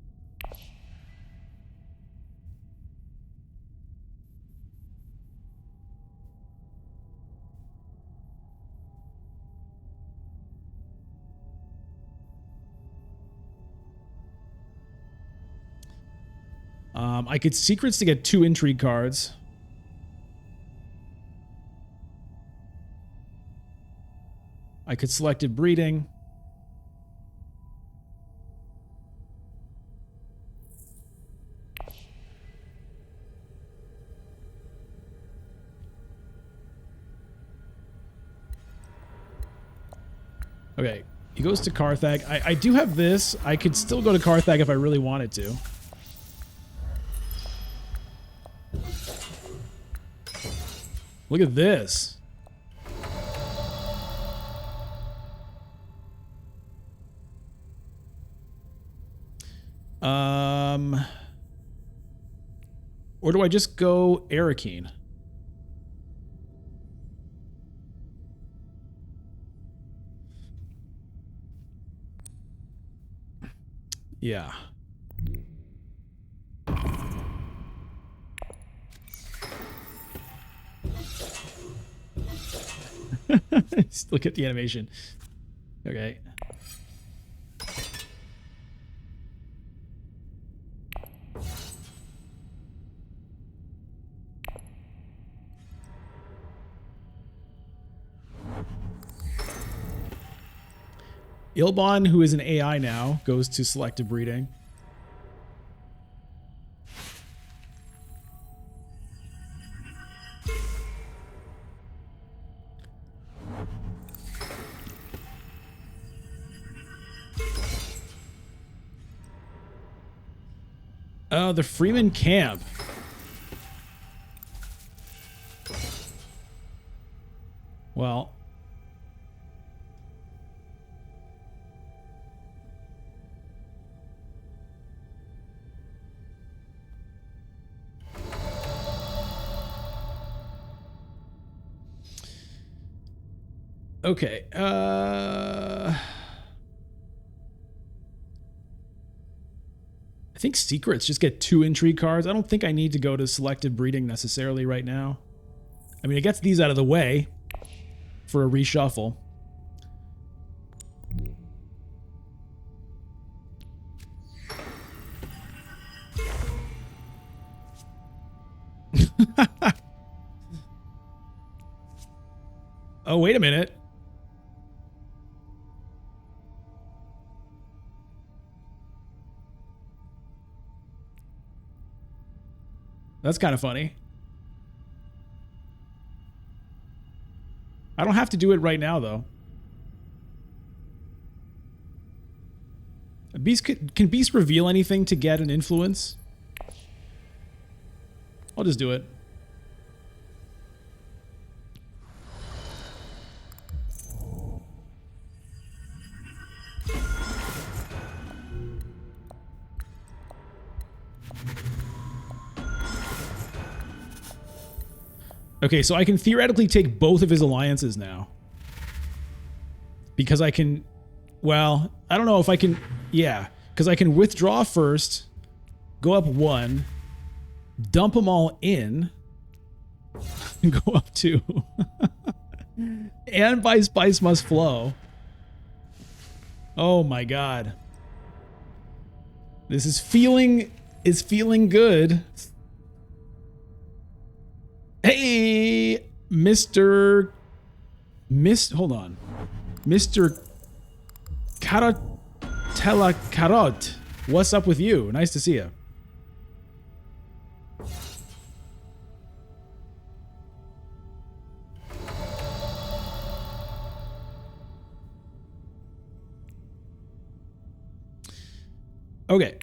I could secrets to get 2 intrigue cards. I could selective breeding. Okay, he goes to Carthag. I do have this. I could still go to Carthag if I really wanted to. Look at this. Or do I just go Arakeen? Yeah. Just look at the animation. Okay. Ilbon, who is an AI now, goes to selective breeding. Oh, the Freeman camp. Well. Okay. I think secrets just get 2 intrigue cards. I don't think I need to go to selective breeding necessarily right now. I mean, it gets these out of the way for a reshuffle. Oh, wait a minute. That's kind of funny. I don't have to do it right now, though. Can Beast reveal anything to get an influence? I'll just do it. Okay, so I can theoretically take both of his alliances now. Because I can... Well, I don't know if I can... Yeah, because I can withdraw first, go up 1, dump them all in, and go up to, and by spice must flow. Oh my God. This is feeling good. Hey, hold on. Mr. Carotella Carot. What's up with you? Nice to see you. Okay.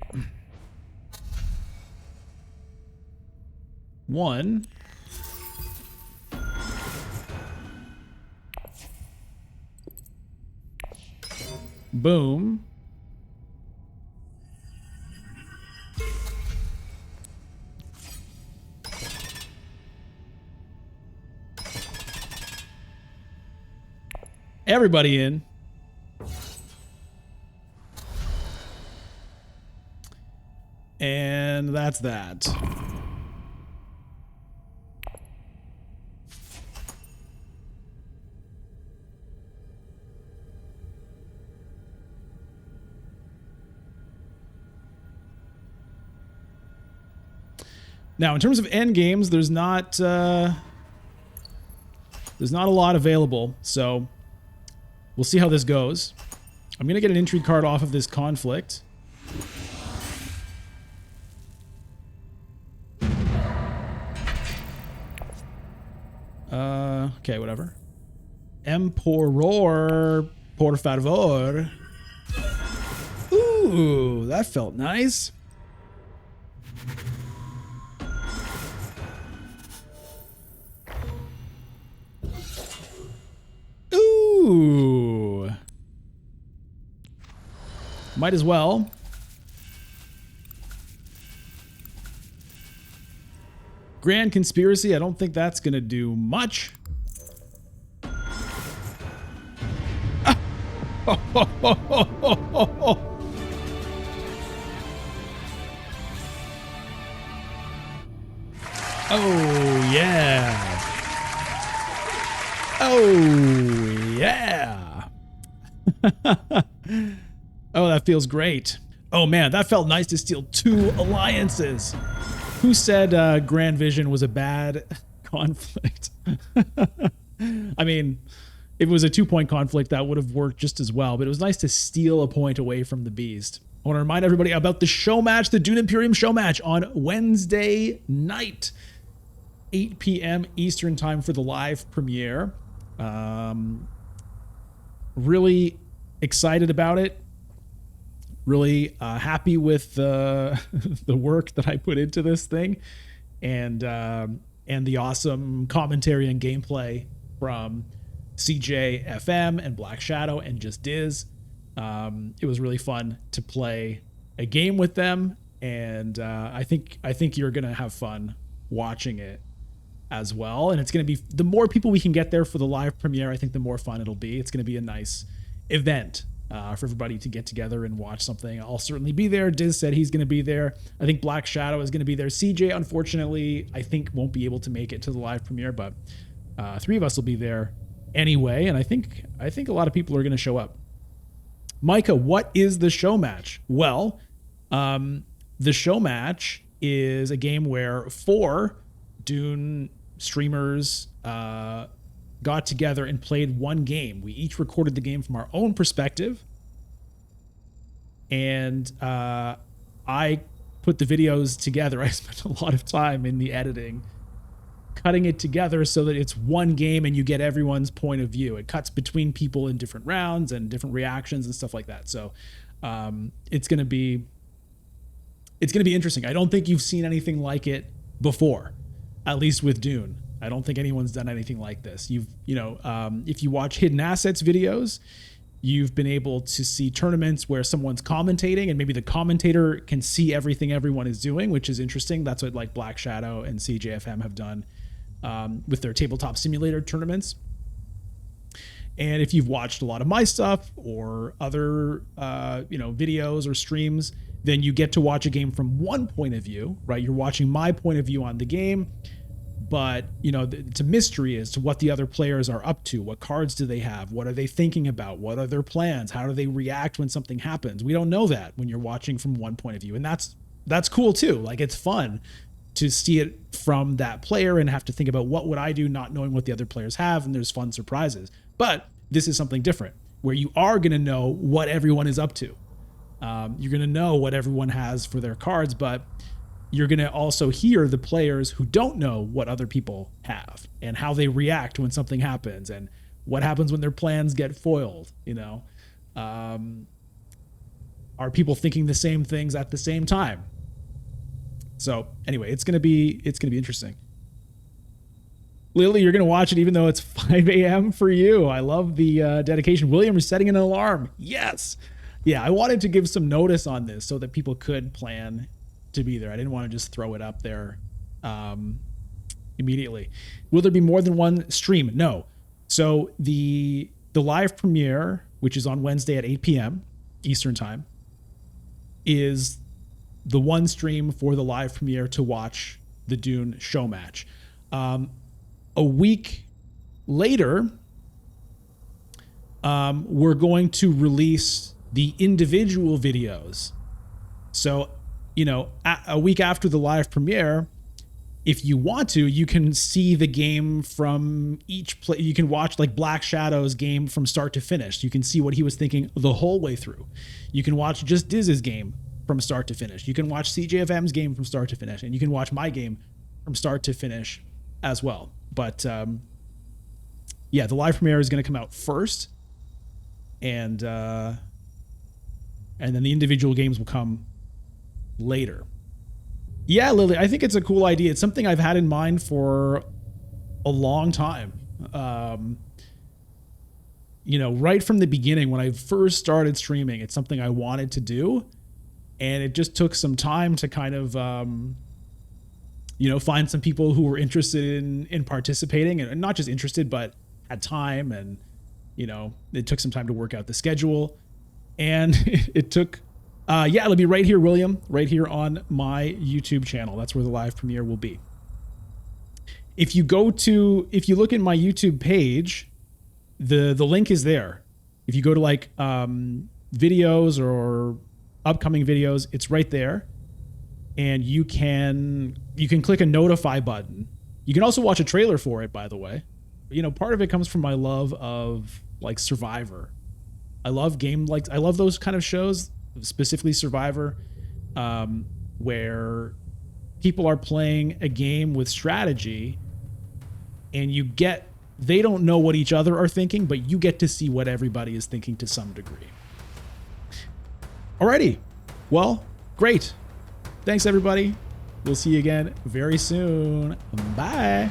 1. Boom. Everybody in. And that's that. Now, in terms of end games, there's not a lot available, so we'll see how this goes. I'm gonna get an intrigue card off of this conflict. Okay, whatever. Emperor, por favor. Ooh, that felt nice. Ooh. Might as well. Grand Conspiracy, I don't think that's going to do much. Oh, yeah. Oh, yeah. Oh, that feels great. Oh, man, that felt nice to steal 2 alliances. Who said Grand Vision was a bad conflict? I mean, if it was a 2-point conflict, that would have worked just as well, but it was nice to steal a point away from the beast. I want to remind everybody about the show match, the Dune Imperium show match on Wednesday night, 8 p.m. Eastern time for the live premiere. Really excited about it. Really happy with the work that I put into this thing, and the awesome commentary and gameplay from CJ FM and Black Shadow and Just Diz. It was really fun to play a game with them, and I think you're gonna have fun watching it as well. And it's gonna be, the more people we can get there for the live premiere, I think the more fun it'll be. It's gonna be a nice event for everybody to get together and watch something. I'll certainly be there. Diz said he's going to be there. I think Black Shadow is going to be there. CJ, unfortunately, I think won't be able to make it to the live premiere, but 3 of us will be there anyway. And I think a lot of people are going to show up. Micah, what is the show match? Well, the show match is a game where 4 Dune streamers got together and played one game. We each recorded the game from our own perspective, and I put the videos together. I spent a lot of time in the editing, cutting it together so that it's one game and you get everyone's point of view. It cuts between people in different rounds and different reactions and stuff like that. So it's going to be interesting. I don't think you've seen anything like it before, at least with Dune. I don't think anyone's done anything like this. If you watch Hidden Assets videos, you've been able to see tournaments where someone's commentating and maybe the commentator can see everything everyone is doing, which is interesting. That's what like Black Shadow and CJFM have done with their tabletop simulator tournaments. And if you've watched a lot of my stuff or other videos or streams, then you get to watch a game from one point of view, right? You're watching my point of view on the game, but you know, it's a mystery as to what the other players are up to. What cards do they have? What are they thinking about? What are their plans? How do they react when something happens? We don't know that when you're watching from one point of view, and that's cool too. Like, it's fun to see it from that player and have to think about what would I do, not knowing what the other players have, and there's fun surprises. But this is something different, where you are going to know what everyone is up to. You're going to know what everyone has for their cards, but you're going to also hear the players who don't know what other people have and how they react when something happens and what happens when their plans get foiled. You know, are people thinking the same things at the same time? So anyway, it's gonna be interesting. Lily, you're gonna watch it even though it's 5 a.m. for you. I love the dedication. William is setting an alarm. Yes, yeah. I wanted to give some notice on this so that people could plan to be there. I didn't want to just throw it up there immediately. Will there be more than one stream? No. So the live premiere, which is on Wednesday at 8 p.m. Eastern time, is the one stream for the live premiere to watch the Dune Showmatch. A week later, we're going to release the individual videos. So, you know, a week after the live premiere, if you want to, you can see the game from each play. You can watch like Black Shadow's game from start to finish. You can see what he was thinking the whole way through. You can watch just Diz's game from start to finish. You can watch CJFM's game from start to finish, and you can watch my game from start to finish as well. But yeah, the live premiere is going to come out first, and then the individual games will come later. Yeah, Lily, I think it's a cool idea. It's something I've had in mind for a long time. You know, right from the beginning when I first started streaming, it's something I wanted to do. And it just took some time to kind of, you know, find some people who were interested in participating, and not just interested, but had time. And, you know, it took some time to work out the schedule. And it took, yeah, it'll be right here, William, right here on my YouTube channel. That's where the live premiere will be. If you look at my YouTube page, the link is there. If you go to like videos or upcoming videos, it's right there, and you can click a notify button. You can also watch a trailer for it, by the way. You know, part of it comes from my love of like Survivor. I love those kind of shows, specifically Survivor, where people are playing a game with strategy, and they don't know what each other are thinking, but you get to see what everybody is thinking to some degree. Alrighty. Well, great. Thanks, everybody. We'll see you again very soon. Bye.